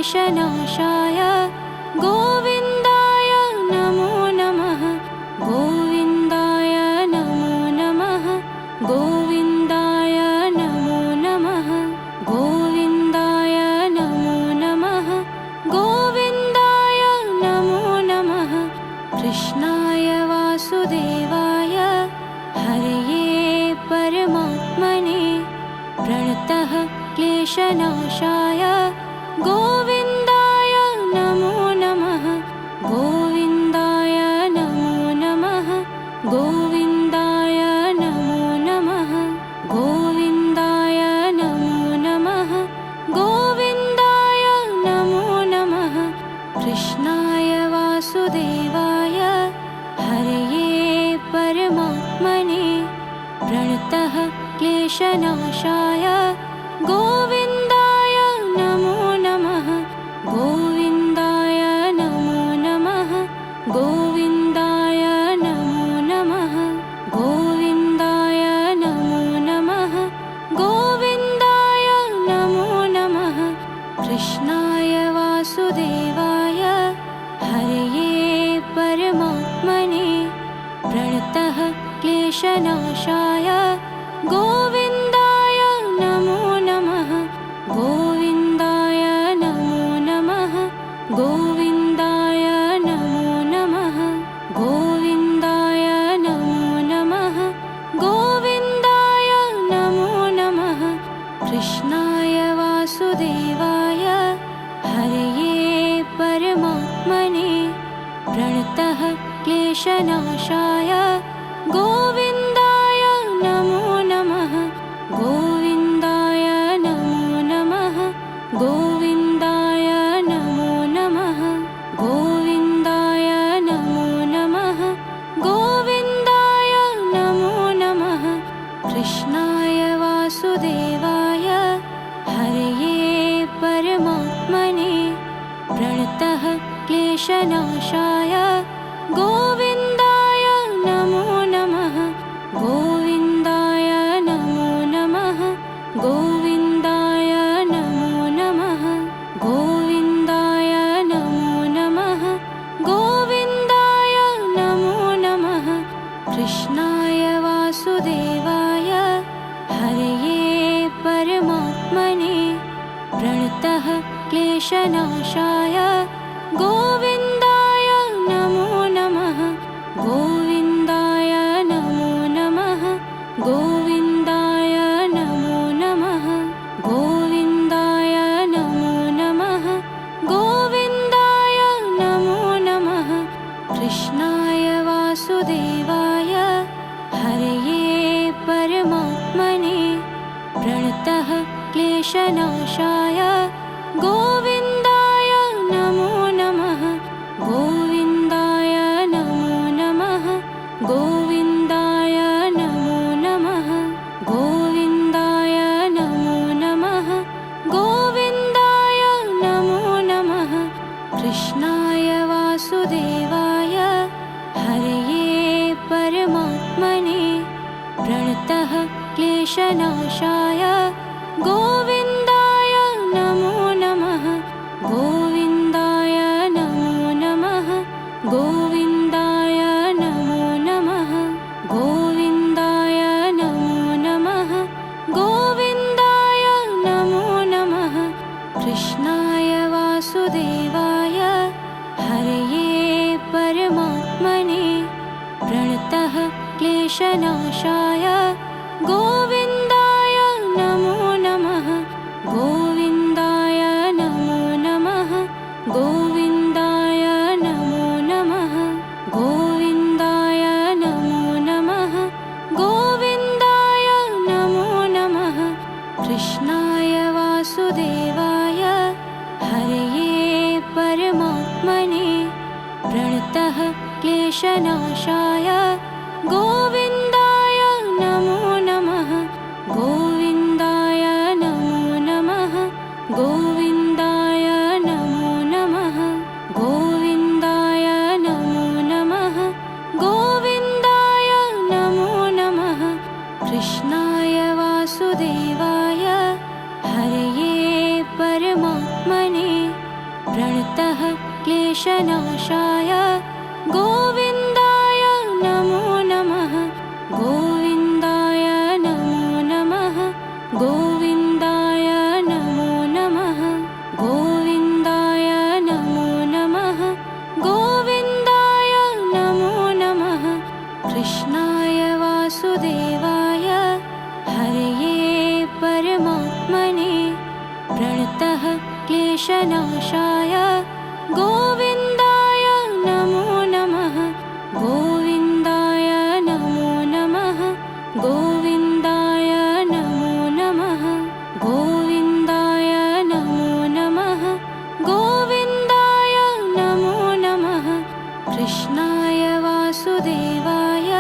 क्लेशनाशाय गोविन्दाय नमो नमः गोविन्दाय नमो नमः गोविन्दाय नमो नमः गोविन्दाय नमो नमः गोविन्दाय नमो नमः कृष्णाय वासुदेवाय हरये परमात्मने प्रणतः क्लेशनाशाय गोविन्दाय नमो नमः गोविन्दाय नमो नमः गोविन्दाय नमो नमः गोविन्दाय नमो नमः गोविन्दाय नमो नमः कृष्णाय वासुदेवाय हरये परमात्मने प्रणतः क्लेशनाशाय गोविन्दाय नमो नमः गोविन्दाय नमो नमः गोविन्दाय नमो नमः गोविन्दाय नमो नमः गोविन्दाय नमो नमः कृष्णाय वासुदेवाय हरये परमात्मने प्रणतः क्लेशनाशाय गोविन्दाय नमो नमः गोविन्दाय नमो नमः गोविन्दाय नमो नमः गोविन्दाय नमो नमः गोविन्दाय नमो नमः कृष्णाय वासुदेवाय हरये परमात्मने प्रणतः क्लेशनाशाय गोविन्दाय नमो नमः गोविन्दाय नमो नमः गोविन्दाय नमो नमः गोविन्दाय नमो नमः गोविन्दाय नमो नमः कृष्णाय वासुदेवाय हरये परमात्मने प्रणतः क्लेशनाशाय गोविन्दाय नमो नमः गोविन्दाय नमो नमः गोविन्दाय नमो नमः गोविन्दाय नमो नमः गोविन्दाय नमो नमः कृष्णाय वासुदेवाय हरये परमात्मने प्रणतः क्लेशनाशाय गोविन्दाय नमो नमः गोविन्दाय नमो नमः गोविन्दाय नमो नमः गोविन्दाय नमो नमः गोविन्दाय नमो नमः कृष्णाय वासुदेवाय हरये परमात्मने प्रणतः क्लेशनाशाय गोविन्दाय नमो नमः गोविन्दाय नमो नमः गोविन्दाय नमो नमः गोविन्दाय नमो नमः गोविन्दाय नमो नमः कृष्णाय वासुदेवाय हरये परमात्मने प्रणतः क्लेशनाशाय गोविन्दाय नमो नमः गोविन्दाय नमो नमः गोविन्दाय नमो नमः गोविन्दाय नमो नमः गोविन्दाय नमो नमः कृष्णाय वासुदेवाय हरये परमात्मने प्रणतः क्लेशनाशाय गोविन्दाय नमो नमः गोविन्दाय नमो नमः गोविन्दाय नमो नमः गोविन्दाय नमो नमः गोविन्दाय नमो नमः कृष्णाय वासुदेवाय हरये परमात्मने प्रणतः क्लेशनाशाय गोविन्दाय नमो नमः गोविन्दाय नमो नमः गोविन्दाय नमो नमः गोविन्दाय नमो नमः गोविन्दाय नमो नमः कृष्णाय वासुदेवाय हरये परमात्मने क्लेशनाशाय गोविन्दाय नमो नमः गोविन्दाय नमो नमः गोविन्दाय नमो नमः गोविन्दाय नमो नमः गोविन्दाय नमो नमः कृष्णाय वासुदेवाय हरये परमात्मने प्रणतः क्लेशनाशाय गोविन्दाय नमो नमः गोविन्दाय नमो नमः गोविन्दाय नमो नमः गोविन्दाय नमो नमः गोविन्दाय नमो नमः कृष्णाय वासुदेवाय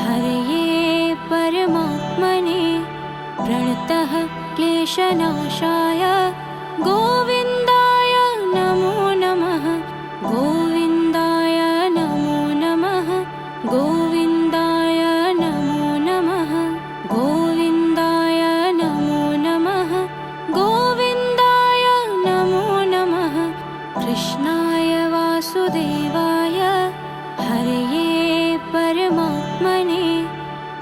हरये परमात्मने प्रणतः क्लेशनाशाय गोविन्दाय नमो नमः गोविन्दाय नमो नमः गोविन्दाय नमो नमः गोविन्दाय नमो नमः गोविन्दाय नमो नमः कृष्णाय वासुदेवाय हरये परमात्मने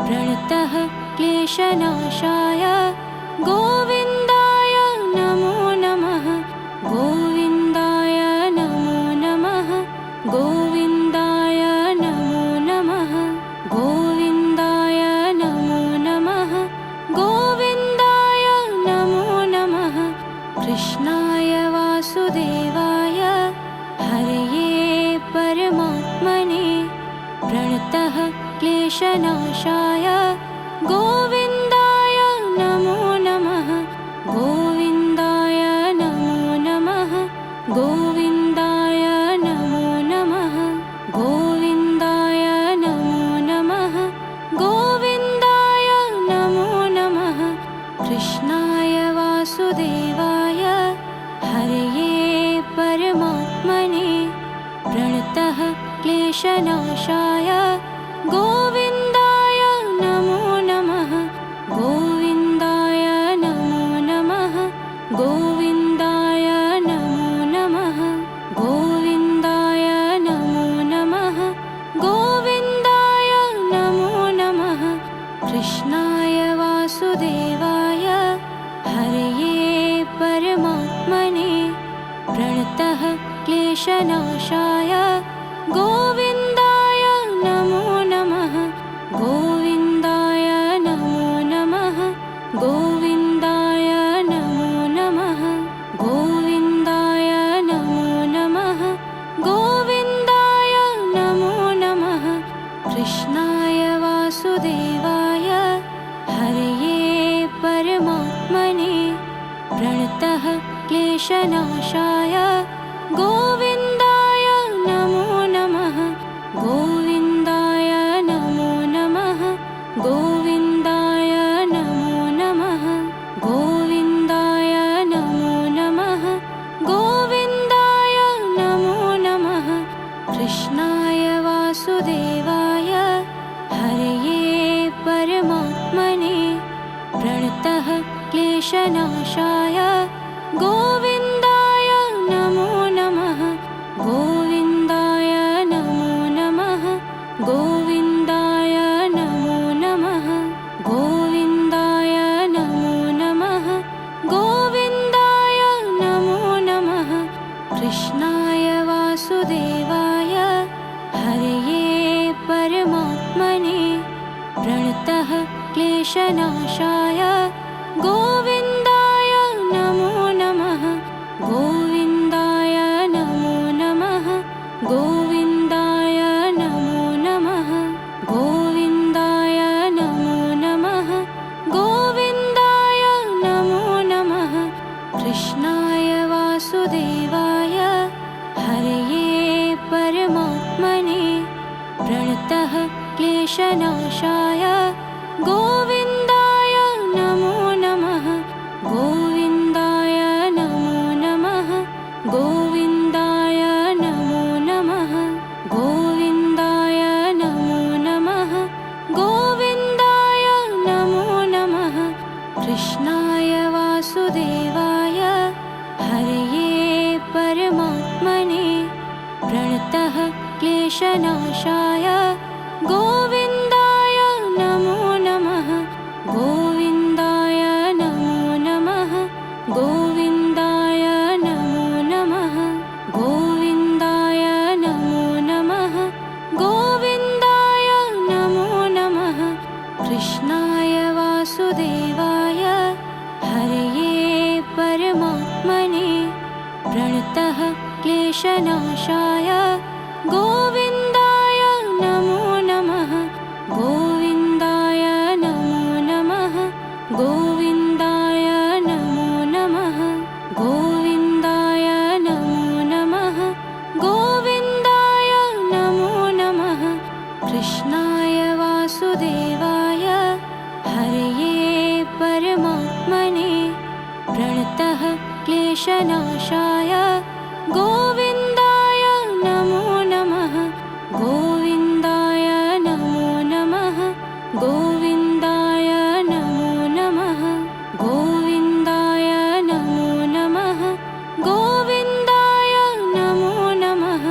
प्रणतः क्लेशनाशाय गोविन्दाय नमो नमः गोविन्दाय नमो नमः गोविन्दाय नमो नमः गोविन्दाय नमो नमः गोविन्दाय नमो नमः कृष्णाय वासुदेवाय हरये परमात्मने प्रणतः क्लेशनाशाय गोविन्दाय नमो नमः गोविन्दाय नमो नमः गोविन्दाय नमो नमः गोविन्दाय नमो नमः गोविन्दाय नमो नमः कृष्णाय वासुदेवाय हरये परमात्मने प्रणतः क्लेशनाशाय गोविन्दाय नमो नमः गोविन्दाय नमो नमः गोविन्दाय नमो नमः गोविन्दाय नमो नमः गोविन्दाय नमो नमः कृष्णाय वासुदेवाय हरये परमात्मने प्रणतः क्लेशनाशाय गोविन्दाय नमो नमः गोविन्दाय नमो नमः गोविन्दाय नमो नमः गोविन्दाय नमो नमः गोविन्दाय नमो नमः कृष्णाय वासुदेवाय हरये परमात्मने प्रणतः क्लेशनाशाय गोविन्दाय नमो नमः गोविन्दाय नमो नमः गोविन्दाय नमो नमः गोविन्दाय नमो नमः गोविन्दाय नमो नमः कृष्णाय वासुदेवाय हरये परमात्मने प्रणतः क्लेशनाशाय गोविन्दाय नमो नमः गोविन्दाय नमो नमः गोविन्दाय नमो नमः गोविन्दाय नमो नमः गोविन्दाय नमो नमः कृष्णाय वासुदेवाय हरये परमात्मने प्रणतः क्लेशनाशाय गोविन्दाय नमो नमः गोविन्दाय नमो नमः गोविन्दाय नमो नमः गोविन्दाय नमो नमः गोविन्दाय नमो नमः कृष्णाय वासुदेवाय हरये परमात्मने प्रणतः क्लेशनाशाय गोविन्दाय नमो नमः गोविन्दाय नमो नमः गोविन्दाय नमो नमः गोविन्दाय नमो नमः गोविन्दाय नमो नमः कृष्णाय वासुदेवाय हरये परमात्मने क्लेशनाशाय गोविन्दाय नमो नमः गोविन्दाय नमो नमः गोविन्दाय नमो नमः गोविन्दाय नमो नमः गोविन्दाय नमो नमः कृष्णाय वासुदेवाय हरये परमात्मने प्रणतः क्लेशनाशाय गोविन्दाय नमो नमः गोविन्दाय नमो नमः गोविन्दाय नमो नमः गोविन्दाय नमो नमः गोविन्दाय नमो नमः कृष्णाय वासुदेवाय हरये परमात्मने प्रणतः क्लेशनाशाय गोविन्दाय नमो नमः गोविन्दाय नमो नमः गोविन्दाय नमो नमः गोविन्दाय नमो नमः गोविन्दाय नमो नमः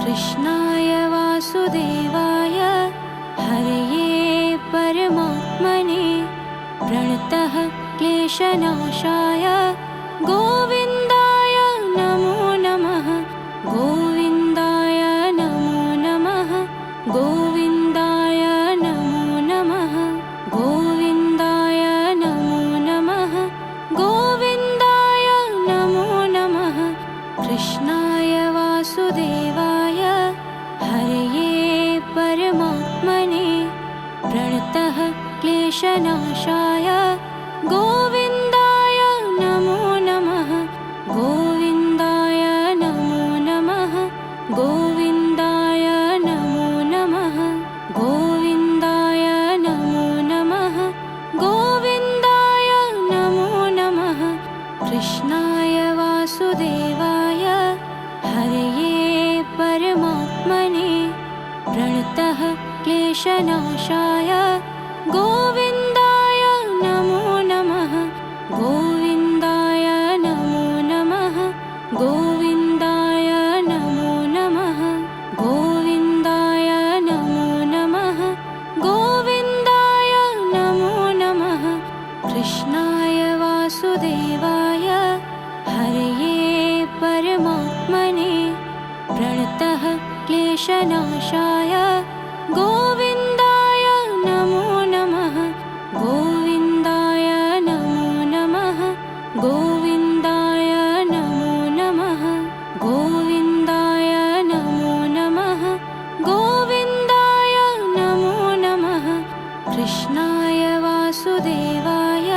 कृष्णाय वासुदेवाय हरये परमात्मने प्रणतः क्लेशनाशाय गोविन्दाय नमो नमः गोविन्दाय नमो नमः गोविन्दाय नमो नमः गोविन्दाय नमो नमः गोविन्दाय नमो नमः कृष्णाय वासुदेवाय हरये परमात्मने प्रणतः क्लेशनाशाय गोविन्दाय नमो नमः गोविन्दाय नमो नमः गोविन्दाय नमो नमः गोविन्दाय नमो नमः गोविन्दाय नमो नमः कृष्णाय वासुदेवाय हरये परमात्मने प्रणतः क्लेशनाशाय गोविन्दाय नमो नमः गोविन्दाय नमो नमः गोविन्दाय नमो नमः गोविन्दाय नमो नमः गोविन्दाय नमो नमः कृष्णाय वासुदेवाय हरये परमात्मने प्रणतः क्लेशनाशाय गोविन्दाय नमो नमः गोविन्दाय नमो नमः गोविन्दाय नमो नमः गोविन्दाय नमो नमः गोविन्दाय नमो नमः कृष्णाय वासुदेवाय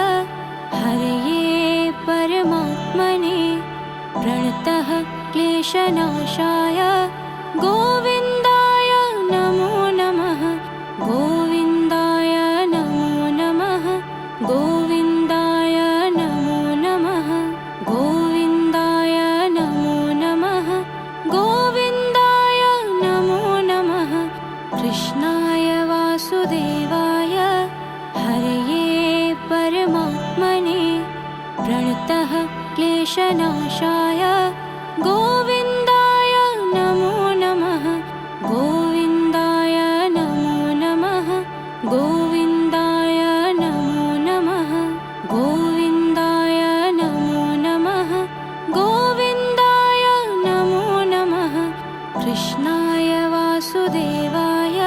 हरये परमात्मने प्रणतः क्लेशनाशाय गोविन्दाय नमो नमः गोविन्दाय नमो नमः गोविन्दाय नमो नमः गोविन्दाय नमो नमः गोविन्दाय नमो नमः कृष्णाय वासुदेवाय हरये परमात्मने प्रणतः क्लेशनाशाय गोविन्दाय नमो नमः गोविन्दाय नमो नमः गोविन्दाय नमो नमः गोविन्दाय नमो नमः गोविन्दाय नमो नमः कृष्णाय वासुदेवाय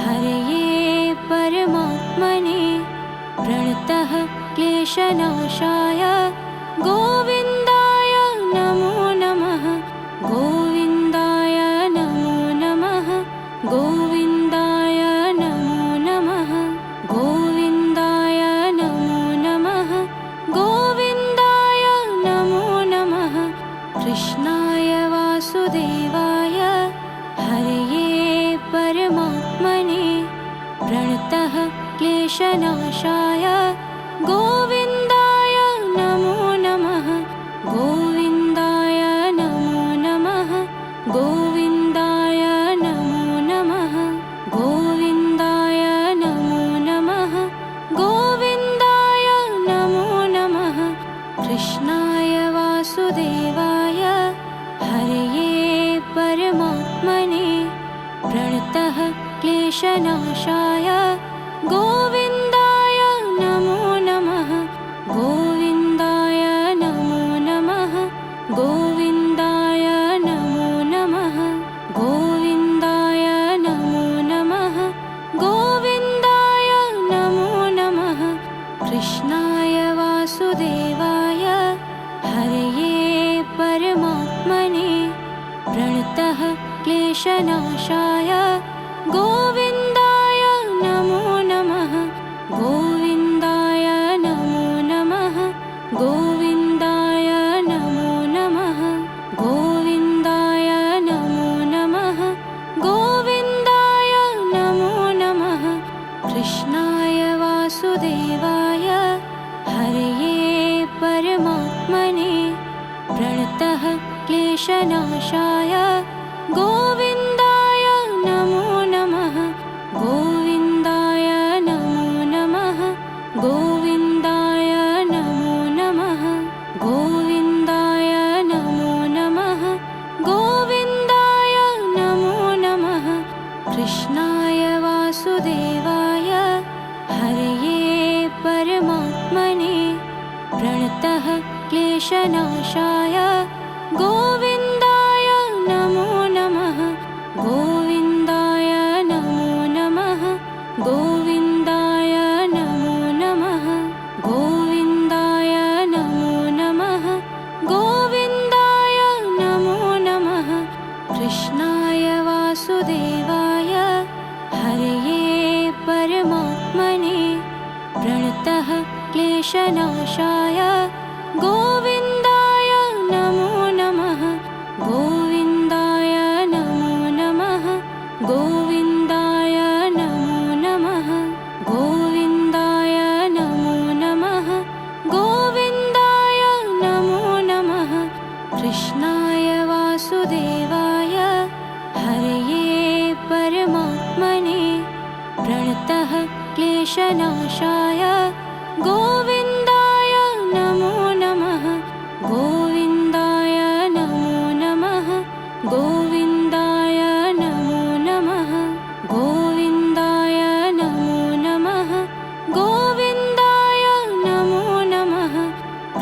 हरये परमात्मने प्रणतः क्लेशनाशाय गोविन्दाय नमो नमः गोविन्दाय नमो नमः गोविन्दाय नमो नमः गोविन्दाय नमो नमः गोविन्दाय नमो नमः कृष्णाय वासुदेवाय हरये परमात्मने प्रणतः क्लेशनाशाय गोविन्दाय नमो नमः गोविन्दाय नमो नमः गोविन्दाय नमो नमः गोविन्दाय नमो नमः गोविन्दाय नमो नमः कृष्णाय वासुदेवाय हरये परमात्मने क्लेशनाशाय गोविन्दाय नमो नमः गोविन्दाय नमो नमः गोविन्दाय नमो नमः गोविन्दाय नमो नमः गोविन्दाय नमो नमः कृष्णाय वासुदेवाय हरये परमात्मने प्रणतः क्लेशनाशाय गोविन्दाय नमो नमः गोविन्दाय नमो नमः गोविन्दाय नमो नमः गोविन्दाय नमो नमः गोविन्दाय नमो नमः कृष्णाय वासुदेवाय हरये परमात्मने प्रणतः क्लेशनाशाय गोविन्दाय नमो नमः गोविन्दाय नमो नमः गोविन्दाय नमो नमः गोविन्दाय नमो नमः गोविन्दाय नमो नमः कृष्णाय वासुदेवाय हरये परमात्मने प्रणतः क्लेशनाशाय गोविन्दाय नमो नमः गोविन्दाय नमो नमः गोविन्दाय नमो नमः गोविन्दाय नमो नमः गोविन्दाय नमो नमः कृष्णाय वासुदेवाय हरये परमात्मने प्रणतः क्लेशनाशाय गोविन्दाय नमो नमः गोविन्दाय नमो नमः गोविन्दाय नमो नमः गोविन्दाय नमो नमः गोविन्दाय नमो नमः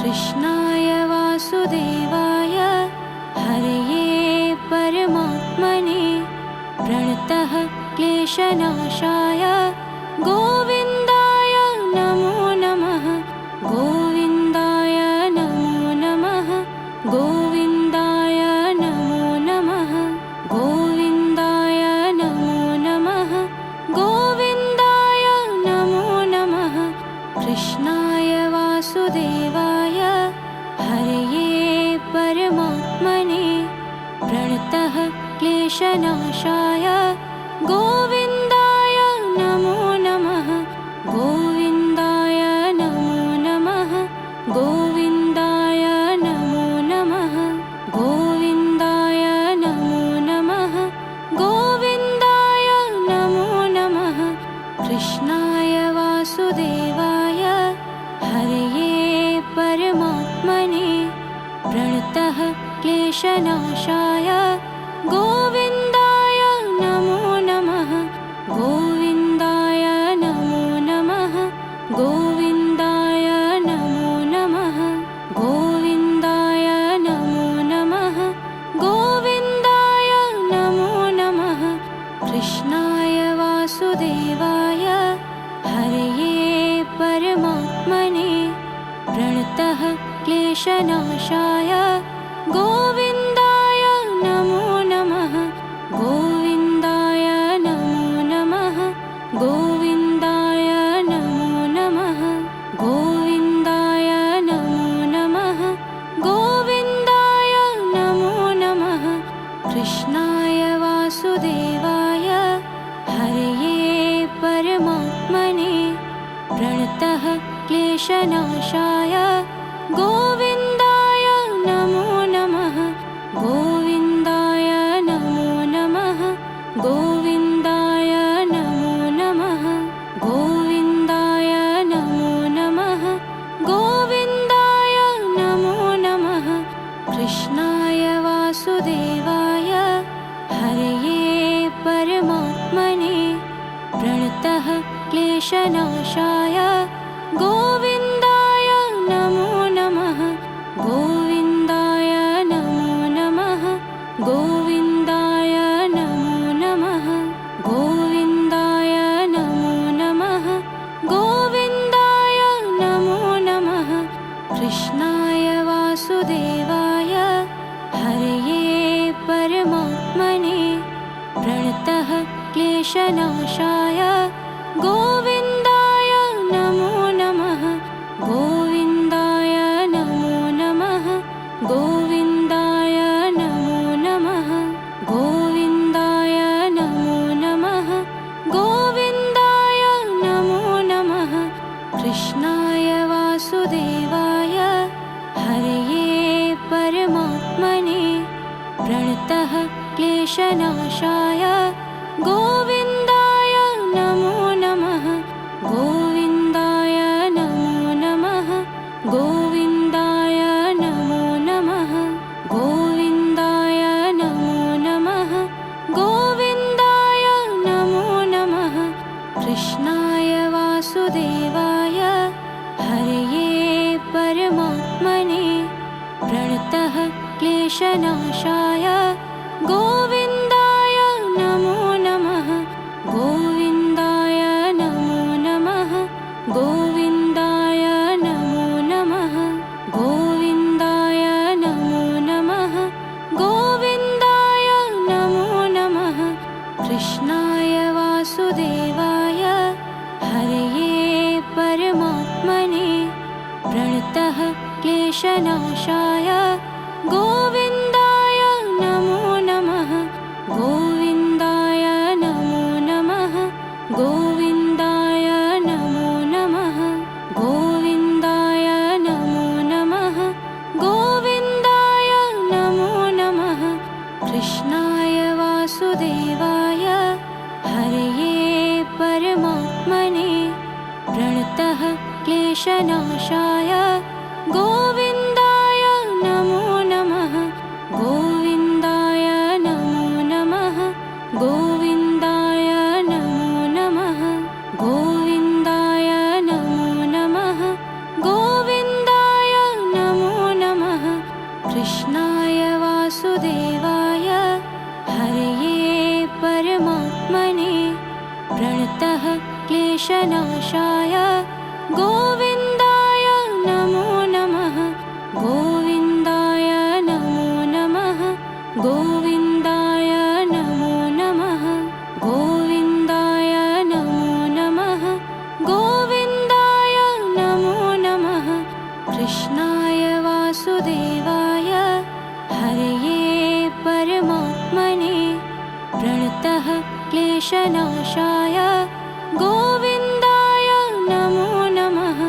कृष्णाय वासुदेवाय हरये परमात्मने प्रणतः क्लेशनाशाय गोविन्दाय नमो नमः गोविन्दाय नमो नमः गोविन्दाय नमो नमः गोविन्दाय नमो नमः गोविन्दाय नमो नमः कृष्णाय वासुदेवाय हरये परमात्मने प्रणतः क्लेशनाशाय गोविन्दाय नमो नमः गोविन्दाय नमो नमः गोविन्दाय नमो नमः गोविन्दाय नमो नमः गोविन्दाय नमो नमः कृष्णाय वासुदेवाय हरये परमात्मने प्रणतः क्लेशनाशाय गोविन्दाय नमो नमः गोविन्दाय नमो नमः गोविन्दाय नमो नमः गोविन्दाय नमो नमः गोविन्दाय नमो नमः कृष्णाय वासुदेवाय हरये परमात्मने प्रणतः क्लेशनाशाय गोविन्दाय नमो नमः गोविन्दाय नमो नमः गोविन्दाय नमो नमः गोविन्दाय नमो नमः गोविन्दाय नमो नमः कृष्णाय वासुदेवाय हरये परमात्मने प्रणतः क्लेशनाशाय गोविन्दाय नमो नमः गोविन्दाय नमो नमः गोविन्दाय नमो नमः गोविन्दाय नमो नमः गोविन्दाय नमो नमः कृष्णाय वासुदेवाय हरये परमात्मने प्रणतः क्लेशनाशाय गोविन्दाय नमो नमः गोविन्दाय नमो नमः गोविन्दाय नमो नमः गोविन्दाय नमो नमः गोविन्दाय नमो नमः कृष्णाय वासुदेवाय हरये परमात्मने क्लेशनाशाय गोविन्दाय नमो नमः गोविन्दाय नमो नमः गोविन्दाय नमो नमः गोविन्दाय नमो नमः गोविन्दाय नमो नमः कृष्णाय वासुदेवाय हरये परमात्मने प्रणतः क्लेशनाशाय गोविन्दाय नमो नमः गोविन्दाय नमो नमः गोविन्दाय नमो नमः गोविन्दाय नमो नमः गोविन्दाय नमो नमः कृष्णाय वासुदेवाय हरये परमात्मने प्रणतः क्लेशनाशाय गोविन्दाय नमो नमः गोविन्दाय नमो नमः गोविन्दाय नमो नमः गोविन्दाय नमो नमः गोविन्दाय नमो नमः कृष्णाय वासुदेवाय हरये परमात्मने प्रणतः क्लेशनाशाय गोविन्दाय नमो नमः गोविन्दाय नमो नमः गोविन्दाय नमो नमः गोविन्दाय नमो नमः गोविन्दाय नमो नमः कृष्णाय वासुदेवाय हरये परमात्मने प्रणतः क्लेशनाशाय गोविन्दाय नमो नमः गोविन्दाय नमो नमः गोविन्दाय नमो नमः गोविन्दाय नमो नमः गोविन्दाय नमो नमः कृष्णाय वासुदेवाय हरये परमात्मने प्रणतः क्लेशनाशाय गोविन्दाय नमो नमः गोविन्दाय नमो नमः गोविन्दाय नमो नमः गोविन्दाय नमो नमः गोविन्दाय नमो नमः कृष्णाय वासुदेवाय हरये परमात्मने प्रणतः क्लेशनाशाय गोविन्दाय नमो नमः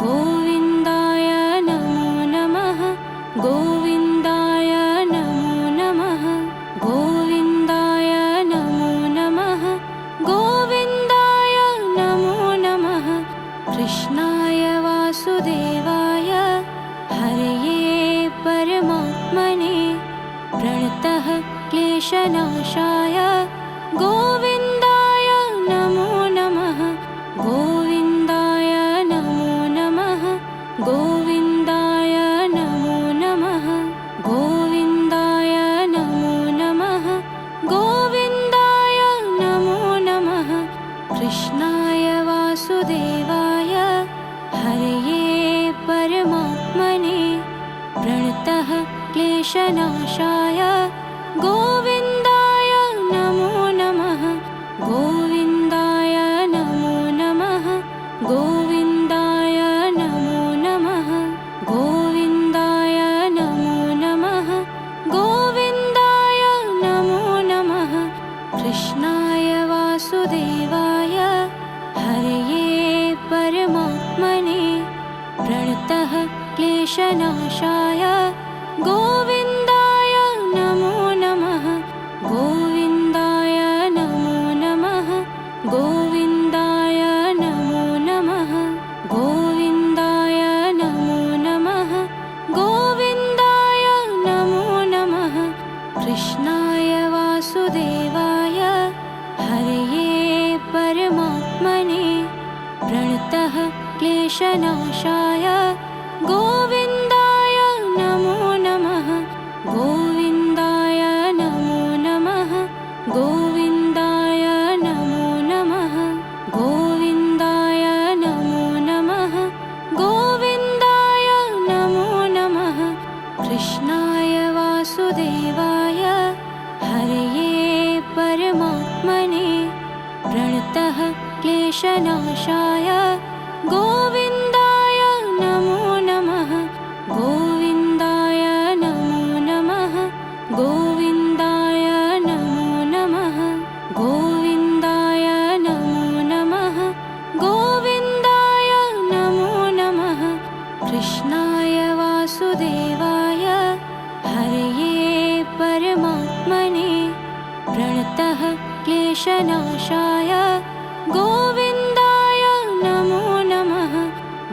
गोविन्दाय नमो नमः गोविन्दाय नमो नमः गोविन्दाय नमो नमः गोविन्दाय नमो नमः कृष्णाय वासुदेवाय हरये परमात्मने प्रणतः क्लेशनाशाय गोविन्दाय नमो नमः गोविन्दाय नमो नमः गोविन्दाय नमो नमः गोविन्दाय नमो नमः गोविन्दाय नमो नमः कृष्णाय वासुदेवाय हरये परमात्मने प्रणतः क्लेशनाशाय गोविन्दाय नमो नमः गोविन्दाय नमो नमः गोविन्दाय नमो नमः गोविन्दाय नमो नमः गोविन्दाय नमो नमः कृष्णाय वासुदेवाय हरये परमात्मने प्रणतः क्लेशनाशाय गोविन्दाय नमो नमः गोविन्दाय नमो नमः गोविन्दाय नमो नमः गोविन्दाय नमो नमः गोविन्दाय नमो नमः कृष्णाय वासुदेवाय हरये परमात्मने प्रणतः क्लेशनाशाय गोविन्दाय नमो नमः क्लेशनाशाय गोविन्दाय नमो नमः गोविन्दाय नमो नमः गोविन्दाय नमो नमः गोविन्दाय नमो नमः गोविन्दाय नमो नमः कृष्णाय वासुदेवाय हरये परमात्मने प्रणतः क्लेशनाशाय गोविन्दाय नमो नमः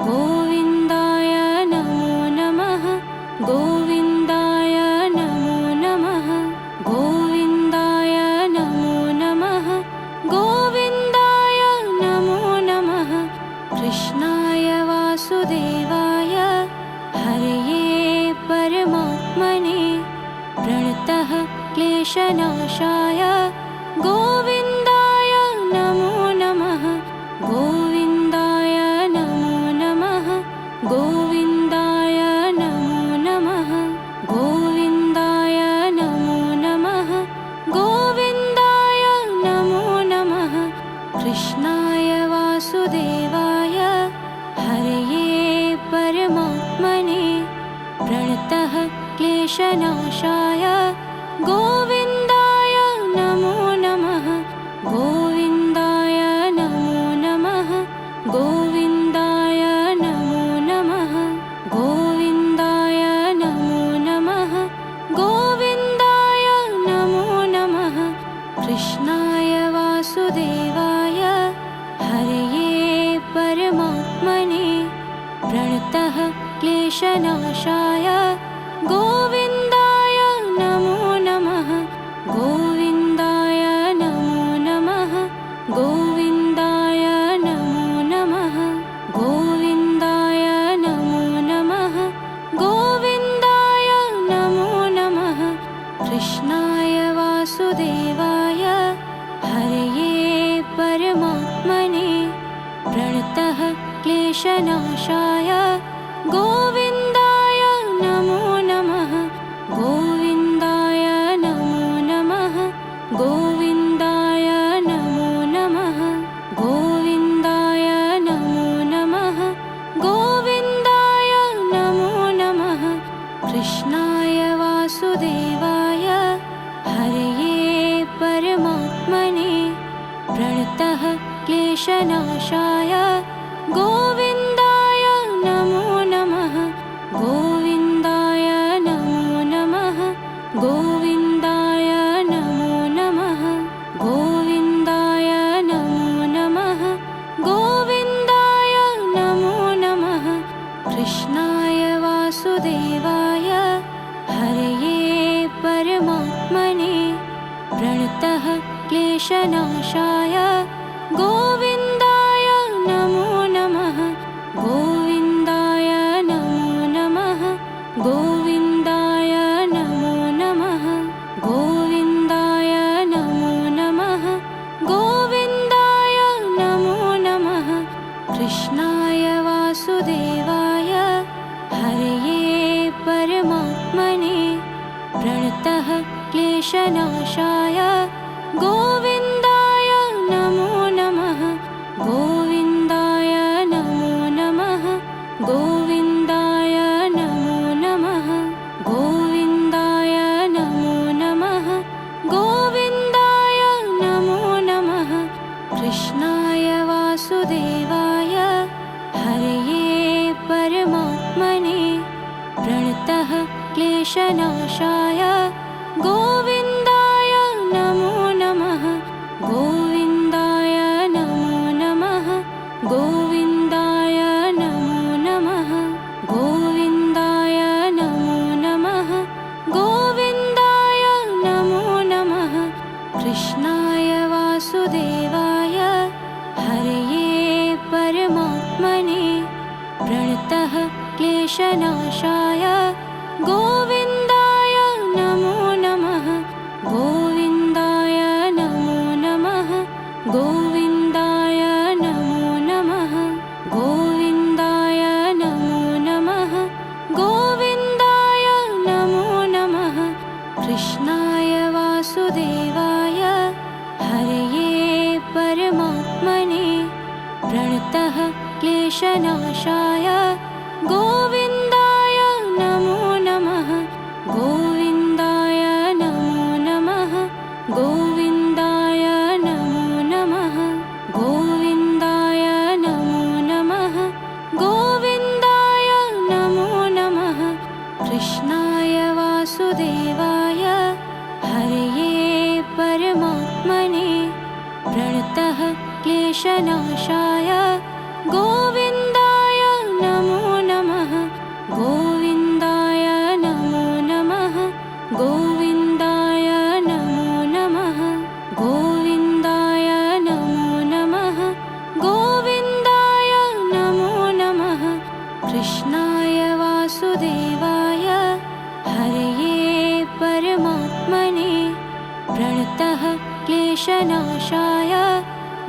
गोविन्दाय नमो नमः गोविन्दाय नमो नमः गोविन्दाय नमो नमः गोविन्दाय नमो नमः कृष्णाय वासुदेवाय हरये परमात्मने प्रणतः क्लेशनाशाय गोविन्दाय नमो नमः गोविन्दाय नमो नमः गोविन्दाय नमो नमः गोविन्दाय नमो नमः गोविन्दाय नमो नमः कृष्णाय वासुदेवाय हरये परमात्मने प्रणतः क्लेशनाशाय गोविन्दाय नमो नमः गोविन्दाय नमो नमः गोविन्दाय नमो नमः गोविन्दाय नमो नमः गोविन्दाय नमो नमः कृष्णाय वासुदेवाय हरये परमात्मने प्रणतः क्लेशनाशाय गोविन्दाय नमो नमः गोविन्दाय नमो नमः गोविन्दाय नमो नमः गोविन्दाय नमो नमः गोविन्दाय नमो नमः कृष्णाय वासुदेवाय हरये परमात्मने प्रणतः क्लेशनाशाय गोविन्दाय नमो नमः गोविन्दाय नमो नमः गोविन्दाय नमो नमः गोविन्दाय नमो नमः गोविन्दाय नमो नमः कृष्णाय वासुदेवाय हरये परमात्मने प्रणतः क्लेशनाशाय गोविन्दाय नमो नमः गोविन्दाय नमो नमः गोविन्दाय नमो नमः गोविन्दाय नमो नमः गोविन्दाय नमो नमः कृष्णाय वासुदेवाय हरये परमात्मने प्रणतः क्लेशनाशाय गोविन्दाय नमो नमः गोविन्दाय नमो नमः गोविन्दाय नमो नमः गोविन्दाय नमो नमः गोविन्दाय नमो नमः कृष्णाय वासुदेवाय हरये परमात्मने प्रणतः क्लेशनाशाय गोविन्दाय नमो नमः गोविन्दाय नमो नमः गोविन्दाय नमो नमः गोविन्दाय नमो नमः गोविन्दाय नमो नमः कृष्णाय वासुदेवाय हरये परमात्मने प्रणतः क्लेशनाशाय गोविन्दाय नमो नमः गोविन्दाय नमो नमः गोविन्दाय नमो नमः गोविन्दाय नमो नमः गोविन्दाय नमो नमः कृष्णाय वासुदेवाय हरये परमात्मने प्रणतः क्लेशनाशाय गोविन्दाय नमो नमः गोविन्दाय नमो नमः गोविन्दाय नमो नमः गोविन्दाय नमो नमः गोविन्दाय नमो नमः कृष्णाय वासुदेवाय हरये परमात्मने क्लेशनाशाय गोविन्दाय नमो नमः गोविन्दाय नमो नमः गोविन्दाय नमो नमः गोविन्दाय नमो नमः गोविन्दाय नमो नमः कृष्णाय वासुदेवाय हरये परमात्मने प्रणतः क्लेशनाशाय गोविन्दाय नमो नमः गोविन्दाय नमो नमः गोविन्दाय नमो नमः गोविन्दाय नमो नमः गोविन्दाय नमो नमः कृष्णाय वासुदेवाय हरये परमात्मने प्रणतः क्लेशनाशाय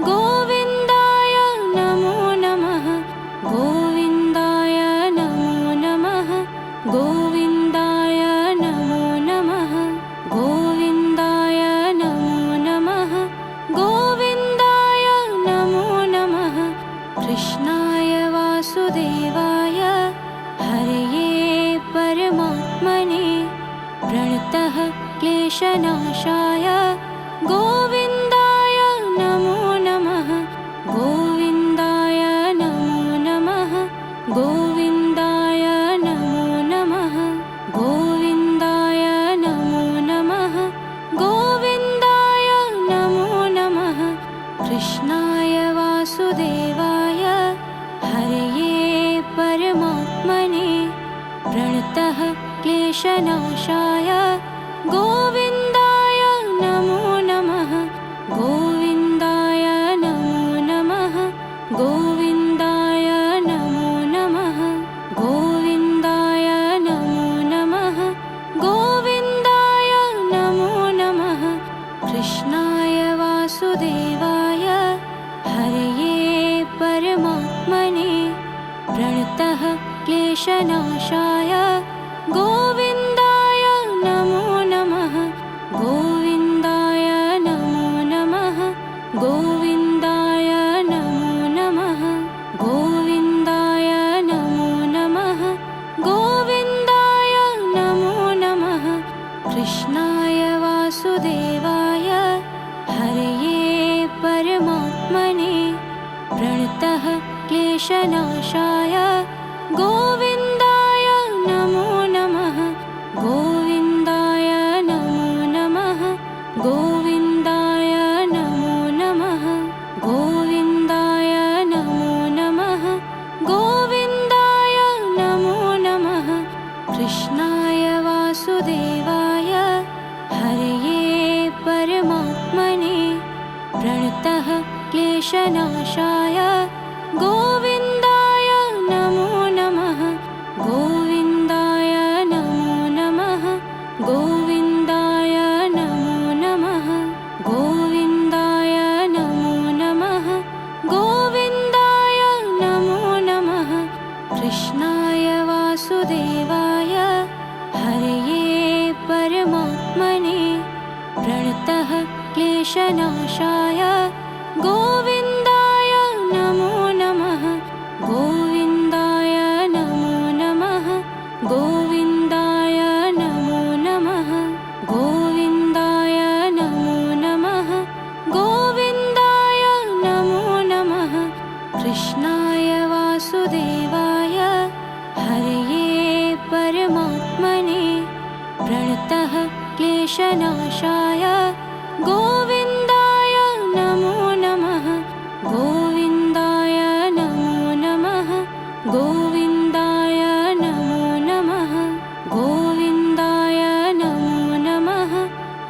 गोविन्दाय नमो नमः गोविन्दाय नमो नमः गोविन्दाय नमो नमः गोविन्दाय नमो नमः गोविन्दाय नमो नमः कृष्णाय वासुदेवाय हरये परमात्मने प्रणतः क्लेशनाशाय गोविन्दाय नमो नमः गोविन्दाय नमो नमः गोविन्दाय नमो नमः गोविन्दाय नमो नमः गोविन्दाय नमो नमः कृष्णाय वासुदेवाय हरये परमात्मने प्रणतः क्लेशनाशाय गोविन्दाय नमो नमः गोविन्दाय नमो नमः गोविन्दाय नमो नमः गोविन्दाय नमो नमः गोविन्दाय नमो नमः कृष्णाय वासुदेवाय हरये परमात्मने प्रणतः क्लेशनाशाय गोविन्दाय नमो नमः गोविन्दाय नमो नमः गोविन्दाय नमो नमः गोविन्दाय नमो नमः गोविन्दाय नमो नमः कृष्णाय वासुदेवाय हरये परमात्मने प्रणतः क्लेशनाशाय गोविन्दाय नमो नमः गोविन्दाय नमो नमः गोविन्दाय नमो नमः गोविन्दाय नमो नमः गोविन्दाय नमो नमः कृष्णाय वासुदेवाय हरये परमात्मने प्रणतः क्लेशनाशाय गोविन्दाय नमो नमः गोविन्दाय नमो नमः गोविन्दाय नमो नमः गोविन्दाय नमो नमः गोविन्दाय नमो नमः कृष्णाय वासुदेवाय हरये परमात्मने प्रणतः क्लेशनाशाय गोविन्दाय नमो नमः गोविन्दाय नमो नमः गोविन्दाय नमो नमः गोविन्दाय नमो नमः गोविन्दाय नमो नमः कृष्णाय वासुदेवाय हरये परमात्मने प्रणतः क्लेशनाशाय गोविन्दाय नमो नमः गोविन्दाय नमो नमः गोविन्दाय नमो नमः गोविन्दाय नमो नमः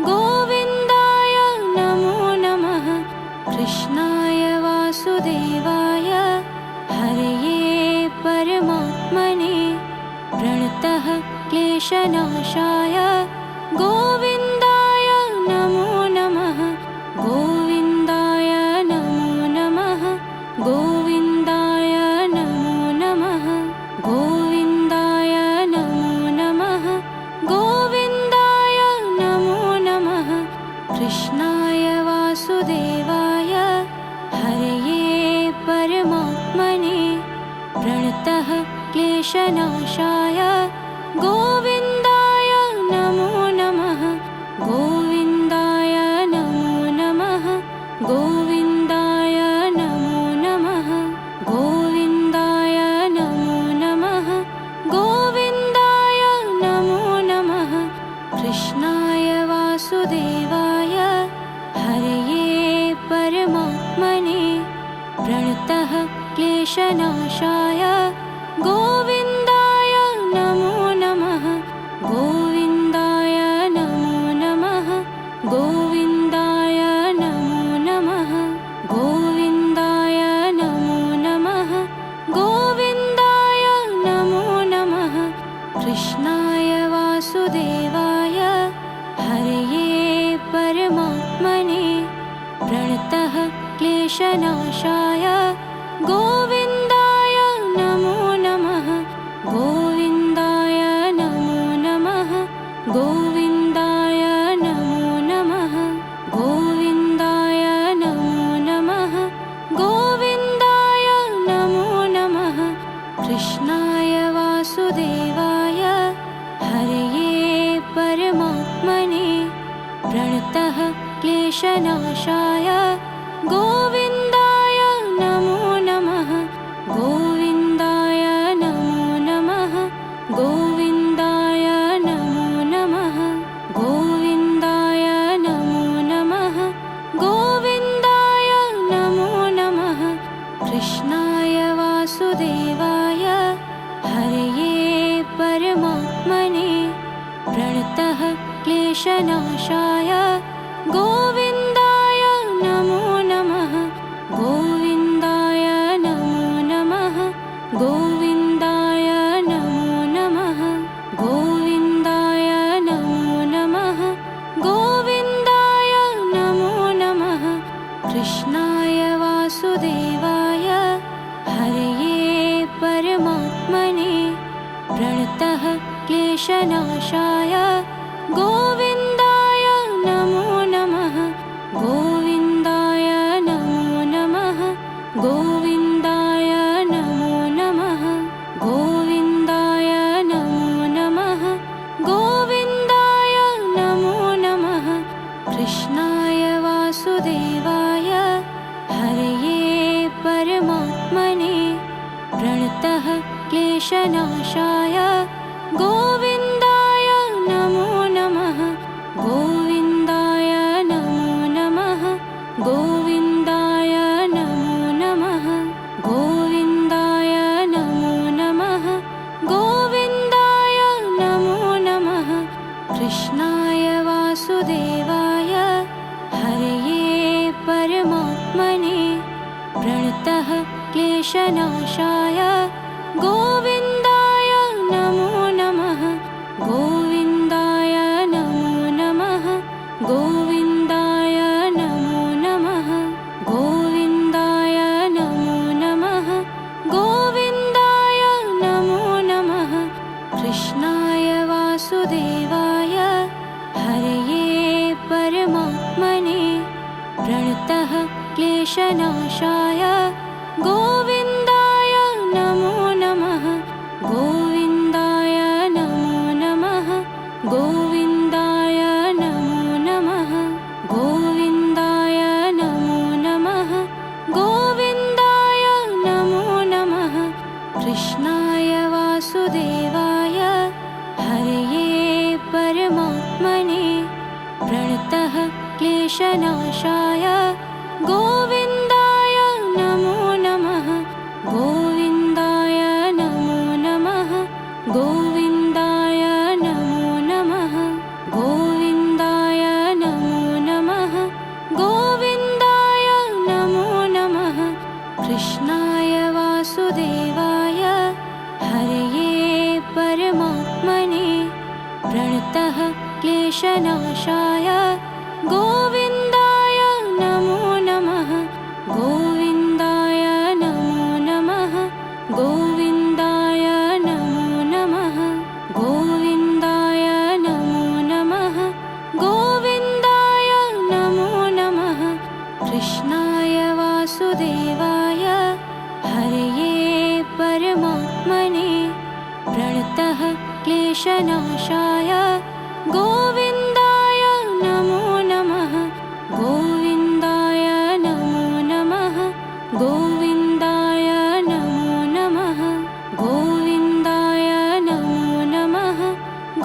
गोविन्दाय नमो नमः कृष्णाय वासुदेवाय हरये परमात्मने प्रणतः क्लेशनाशाय गोविन्दाय नमो नमः गोविन्दाय नमो नमः गोविन्दाय नमो नमः गोविन्दाय नमो नमः गोविन्दाय नमो नमः कृष्णाय वासुदेवाय हरये परमात्मने क्लेशनाशाय गोविन्दाय नमो नमः गोविन्दाय नमो नमः गोविन्दाय नमो नमः गोविन्दाय नमो नमः गोविन्दाय नमो नमः कृष्णाय वासुदेवाय हरये परमात्मने प्रणतः क्लेशनाशाय गोविन्दाय नमो नमः गोविन्दाय नमो नमः गोविन्दाय नमो नमः गोविन्दाय नमो नमः गोविन्दाय नमो नमः कृष्णाय वासुदेवाय हरये परमात्मने प्रणतः क्लेशनाशाय गोविन्दाय नमो नमः गोविन्दाय नमो नमः गोविन्दाय नमो नमः गोविन्दाय नमो नमः गोविन्दाय नमो नमः कृष्णाय वासुदेवाय हरये परमात्मने प्रणतः क्लेशनाशाय गोविन्दाय नमो नमः गोविन्दाय नमो नमः गोविन्दाय नमो नमः गोविन्दाय नमो नमः गोविन्दाय नमो नमः कृष्णाय वासुदेवाय हरये परमात्मने प्रणतः क्लेशनाशाय गोविन्दाय नमो नमः गोविन्दाय नमो नमः गोविन्दाय नमो नमः गोविन्दाय नमो नमः गोविन्दाय नमो नमः कृष्णाय वासुदेवाय हरये परमात्मने प्रणतः क्लेशनाशाय गोविन्दाय नमो नमः गोविन्दाय नमो नमः गोविन्दाय नमो नमः गोविन्दाय नमो नमः गोविन्दाय नमो नमः कृष्णाय वासुदेवाय हरये परमात्मने प्रणतः क्लेशनाशाय गोविन्दाय नमो नमः गोविन्दाय नमो नमः गोविन्दाय नमो नमः गोविन्दाय नमो नमः गोविन्दाय नमो नमः कृष्णाय वासुदेवाय हरये परमात्मने प्रणतः क्लेशनाशाय गोविन्दाय नमो नमः गोविन्दाय नमो नमः गोविन्दाय नमो नमः गोविन्दाय नमो नमः गोविन्दाय नमो नमः कृष्णाय वासुदेवाय हरये परमात्मने प्रणतः क्लेशनाशाय गोविन्दाय नमो नमः गोविन्दाय नमो नमः गोविन्दाय नमो नमः गोविन्दाय नमो नमः गोविन्दाय नमो नमः कृष्णाय वासुदेवाय हरये परमात्मने प्रणतः क्लेशनाशाय गोविन्दाय नमो नमः गोविन्दाय नमो नमः गोविन्दाय नमो नमः गोविन्दाय नमो नमः गोविन्दाय नमो नमः कृष्णाय वासुदेवाय हरये परमात्मने प्रणतः क्लेशनाशाय गोविन्दाय नमो नमः गोविन्दाय नमो नमः गोविन्दाय नमो नमः गोविन्दाय नमो नमः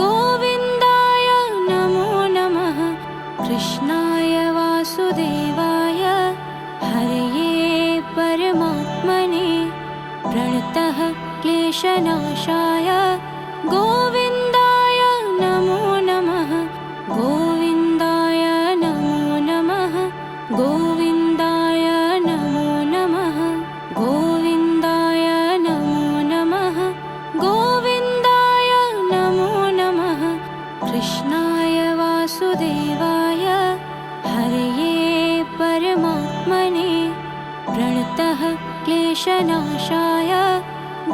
गोविन्दाय नमो नमः कृष्णाय वासुदेवाय हरये परमात्मने क्लेशनाशाय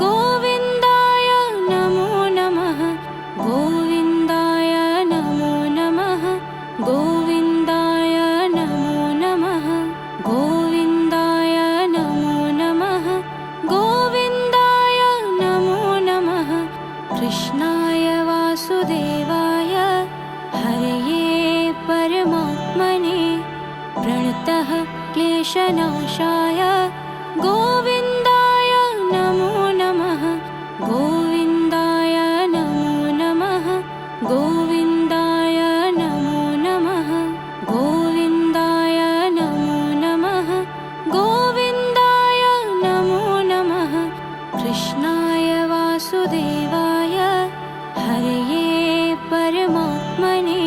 गोविन्दाय नमो नमः गोविन्दाय नमो नमः गोविन्दाय नमो नमः गोविन्दाय नमो नमः गोविन्दाय नमो नमः कृष्णाय वासुदेवाय हरये परमात्मने प्रणतः क्लेशनाशाय गोविन्दाय नमो नमः गोविन्दाय नमो नमः गोविन्दाय नमो नमः गोविन्दाय नमो नमः गोविन्दाय नमो नमः कृष्णाय वासुदेवाय हरये परमात्मने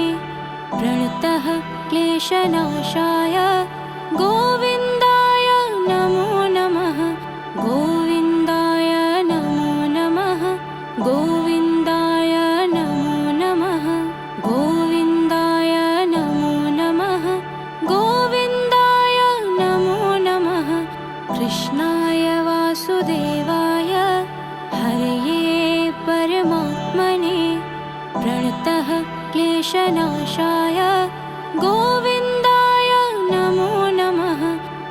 प्रणतः क्लेशनाशाय गोविन्दाय नमो नमः गोविन्दाय नमो नमः गोविन्दाय नमो नमः गोविन्दाय नमो नमः गोविन्दाय नमो नमः कृष्णाय वासुदेवाय हरये परमात्मने प्रणतः क्लेशनाशाय गोविन्दाय नमो नमः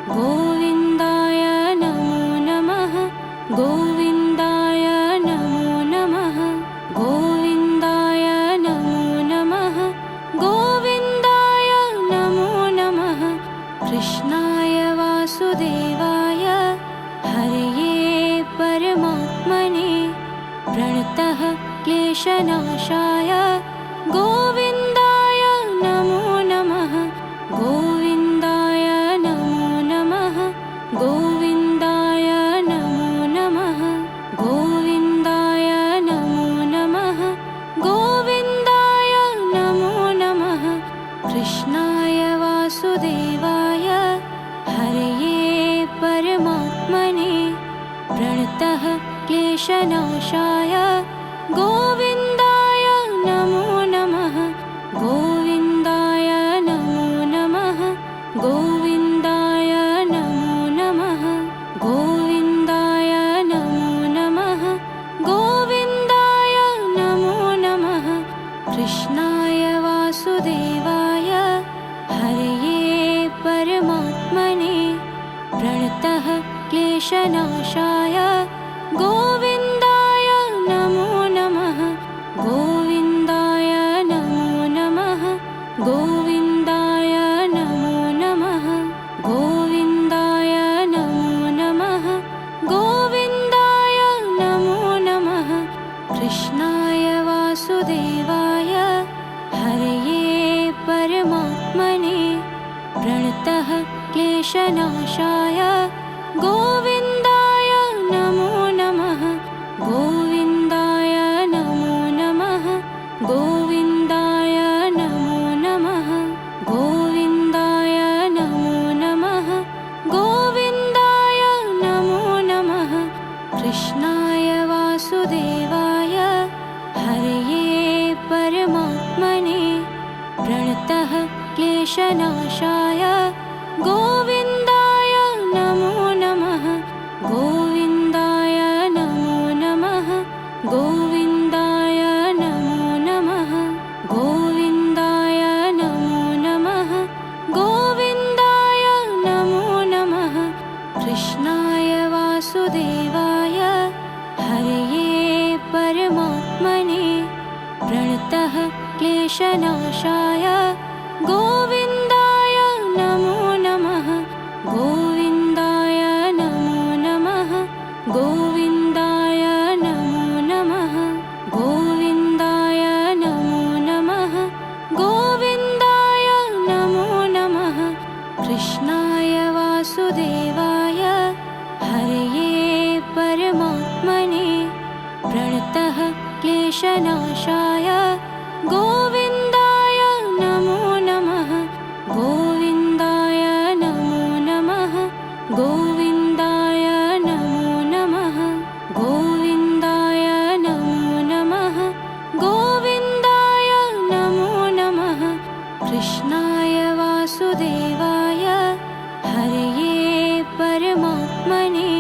गोविन्दाय नमो नमः गोविन्दाय नमो नमः गोविन्दाय नमो नमः गोविन्दाय नमो नमः कृष्णाय वासुदेवाय हरये परमात्मने प्रणतः क्लेशनाशाय गोविन्दाय नमो नमः गोविन्दाय नमो नमः गोविन्दाय नमो नमः गोविन्दाय नमो नमः गोविन्दाय नमो नमः कृष्णाय वासुदेवाय हरये परमात्मने प्रणतः क्लेशनाशाय गोविन्दाय नमो नमः गोविन्दाय नमो नमः गोविन्दाय नमो नमः गोविन्दाय नमो नमः गोविन्दाय नमो नमः कृष्णाय वासुदेवाय हरये परमात्मने प्रणतः क्लेशनाशाय गोविन्दाय नमो नमः गोविन्दाय नमो नमः गोविन्दाय नमो नमः गोविन्दाय नमो नमः गोविन्दाय नमो नमः कृष्णाय वासुदेवाय हरये परमात्मने प्रणतः क्लेशनाशाय गोविन्दाय नमो नमः गोविन्दाय नमो नमः गोविन्दाय नमो नमः गोविन्दाय नमो नमः गोविन्दाय नमो नमः कृष्णाय वासुदेवाय हरये परमात्मने प्रणतः क्लेशनाशाय गोविन्दाय नमो नमः गोविन्दाय नमो नमः गोविन्दाय नमो नमः गोविन्दाय नमो नमः गोविन्दाय नमो नमः कृष्णाय वासुदेवाय हरये परमात्मने प्रणतः क्लेशनाशाय गोविन्दाय नमो नमः गोविन्दाय नमो नमः गोविन्दाय नमो नमः गोविन्दाय नमो नमः गोविन्दाय नमो नमः कृष्णाय वासुदेवाय हरये परमात्मने प्रणतः क्लेशनाशाय गोविन्दाय नमो नमः गोविन्दाय नमो नमः गोविन्दाय नमो नमः गोविन्दाय नमो नमः गोविन्दाय नमो नमः कृष्णाय वासुदेवाय हरये परमात्मने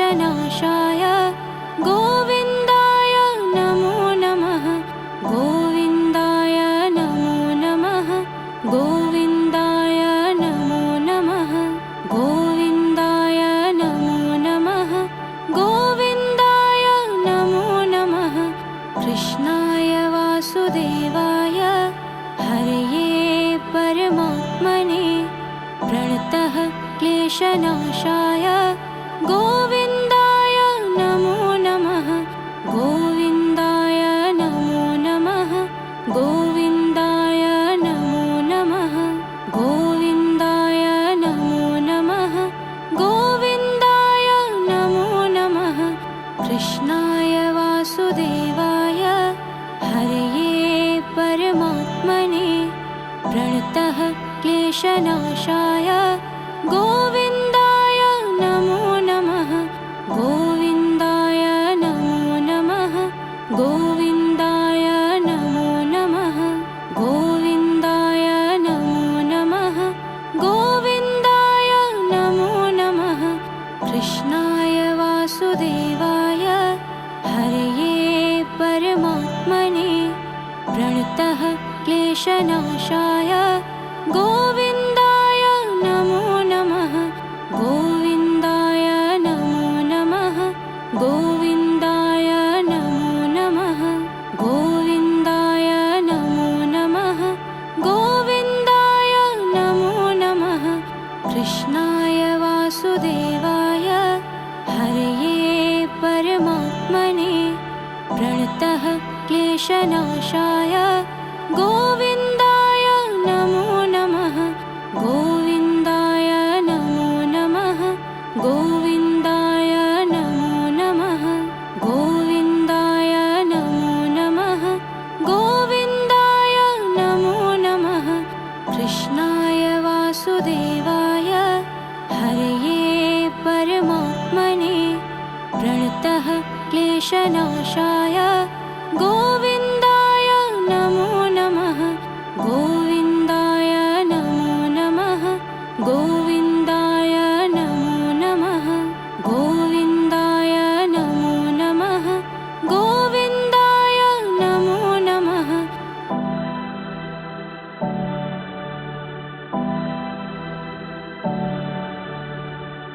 क्लेशनाशाय गोविन्दाय नमो नमः गोविन्दाय नमो नमः गोविन्दाय नमो नमः गोविन्दाय नमो नमः गोविन्दाय नमो नमः कृष्णाय वासुदेवाय हरये परमात्मने प्रणतः क्लेशनाशाय गोविन्दाय नमो नमः गोविन्दाय नमो नमः गोविन्दाय नमो नमः गोविन्दाय नमो नमः गोविन्दाय नमो नमः कृष्णाय वासुदेवाय हरये परमात्मने प्रणतः क्लेशनाशाय गोविन्दाय नमो नमः गोविन्दाय नमो नमः गोविन्दाय नमो नमः गोविन्दाय नमो नमः गोविन्दाय नमो नमः कृष्णाय वासुदेवाय हरये परमात्मने प्रणतः क्लेशनाशाय गोविन्दाय नमो नमः गोविन्दाय नमो नमः गोविन्दाय नमो नमः गोविन्दाय नमो नमः गोविन्दाय नमो नमः कृष्णाय वासुदेवाय हरये परमात्मने प्रणतः क्लेशनाशाय गोविन्दाय नमो नमः गोविन्दाय नमो नमः गोविन्दाय नमो नमः गोविन्दाय नमो नमः गोविन्दाय नमो नमः कृष्णाय वासुदेवाय हरये परमात्मने प्रणतः क्लेशनाशाय